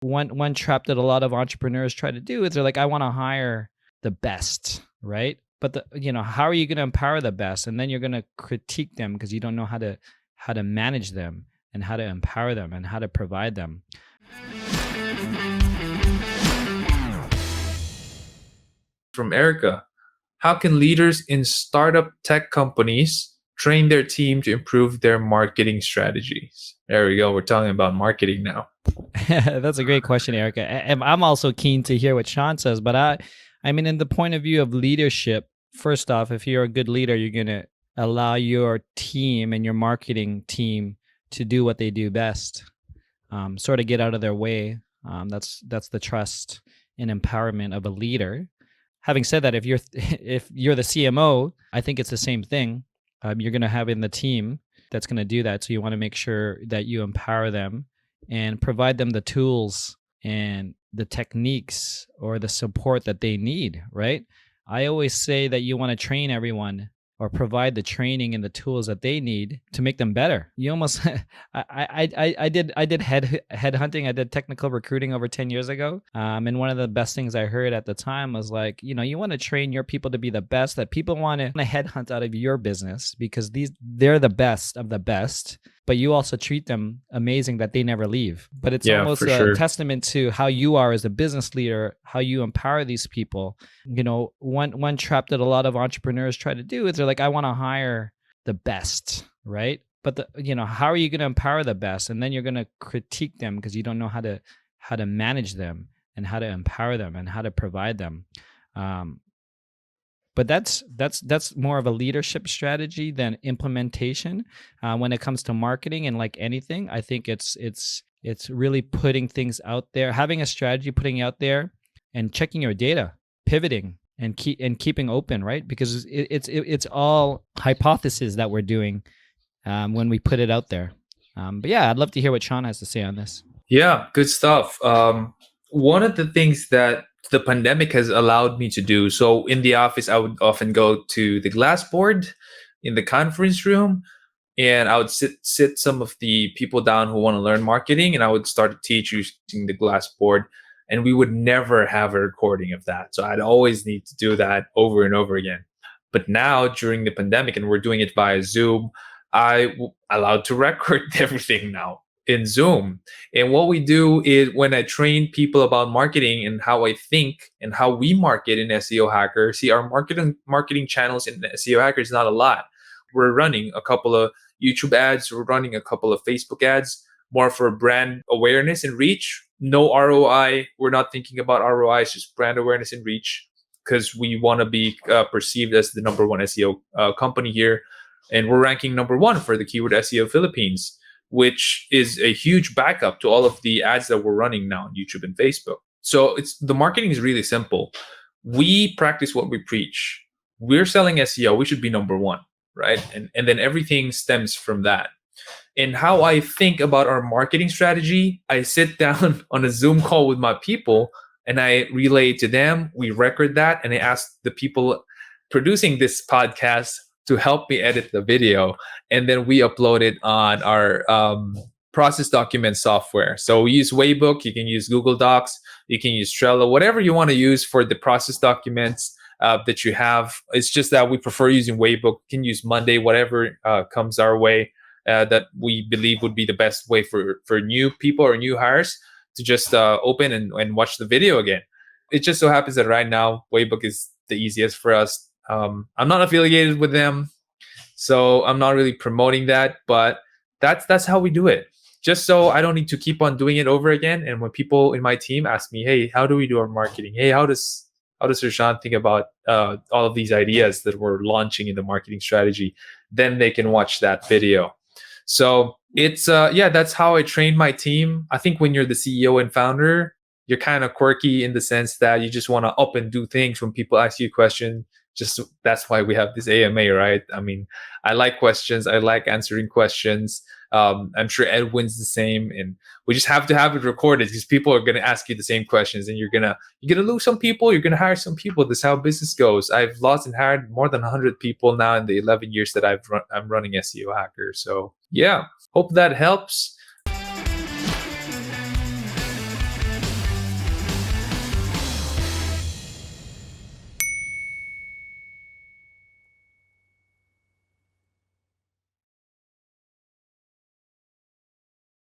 One trap that a lot of entrepreneurs try to do is they're like, I want to hire the best, right? But how are you going to empower the best? And then you're going to critique them because you don't know how to manage them and how to empower them and how to provide them. From Erica, how can leaders in startup tech companies train their team to improve their marketing strategies? There we go. We're talking about marketing now. That's a great question, Erica. And I'm also keen to hear what Sean says. But I mean, in the point of view of leadership, first off, if you're a good leader, you're going to allow your team and your marketing team to do what they do best, sort of get out of their way. That's the trust and empowerment of a leader. Having said that, if you're the CMO, I think it's the same thing. You're going to have in the team that's going to do that. So you want to make sure that you empower them and provide them the tools and the techniques or the support that they need, right? I always say that you want to train everyone or provide the training and the tools that they need to make them better. You almost, I did headhunting. I did technical recruiting over 10 years ago. And one of the best things I heard at the time was like, you want to train your people to be the best, that people want to headhunt out of your business because they're the best of the best, but you also treat them amazing that they never leave. But it's almost a testament to how you are as a business leader, how you empower these people. One trap that a lot of entrepreneurs try to do is they're like, I want to hire the best, right? But how are you going to empower the best? And then you're going to critique them because you don't know how to manage them and how to empower them and how to provide them. But that's more of a leadership strategy than implementation. When it comes to marketing and like anything, I think it's really putting things out there, having a strategy, putting it out there, and checking your data, pivoting, and keeping open, right? Because it's all hypotheses that we're doing when we put it out there. But yeah, I'd love to hear what Sean has to say on this. Yeah, good stuff. One of the things that the pandemic has allowed me to do, so in the office, I would often go to the glass board in the conference room, and I would sit some of the people down who want to learn marketing, and I would start to teach using the glass board, and we would never have a recording of that. So I'd always need to do that over and over again. But now during the pandemic, and we're doing it via Zoom, I'm allowed to record everything now in Zoom. And what we do is when I train people about marketing and how I think and how we market in SEO Hacker, see, our marketing channels in SEO Hacker is not a lot. We're running a couple of YouTube ads, we're running a couple of Facebook ads, more for brand awareness and reach. No ROI. We're not thinking about ROI. It's just brand awareness and reach because we want to be perceived as the number one SEO company here. And we're ranking number one for the keyword SEO Philippines, which is a huge backup to all of the ads that we're running now on YouTube and Facebook. So the marketing is really simple. We practice what we preach. We're selling SEO. We should be number one, right? And then everything stems from that. And how I think about our marketing strategy, I sit down on a Zoom call with my people and I relay to them. We record that, and I ask the people producing this podcast to help me edit the video, and then we upload it on our process document software. So we use Waybook. You can use Google Docs. You can use Trello, whatever you want to use for the process documents that you have. It's just that we prefer using Waybook. You can use Monday, whatever comes our way that we believe would be the best way for new people or new hires to just open and watch the video again. It just so happens that right now, Waybook is the easiest for us. I'm not affiliated with them, so I'm not really promoting that, but that's how we do it. Just so I don't need to keep on doing it over again. And when people in my team ask me, hey, how do we do our marketing? Hey, how does Sean think about all of these ideas that we're launching in the marketing strategy? Then they can watch that video. So it's that's how I train my team. I think when you're the CEO and founder, you're kind of quirky in the sense that you just want to up and do things when people ask you a question. Just that's why we have this AMA, right? I mean, I like questions. I like answering questions. I'm sure Edwin's the same, and we just have to have it recorded because people are going to ask you the same questions, and you're gonna lose some people. You're gonna hire some people. This is how business goes. I've lost and hired more than 100 people now in the 11 years that I'm running SEO Hacker. So yeah, hope that helps.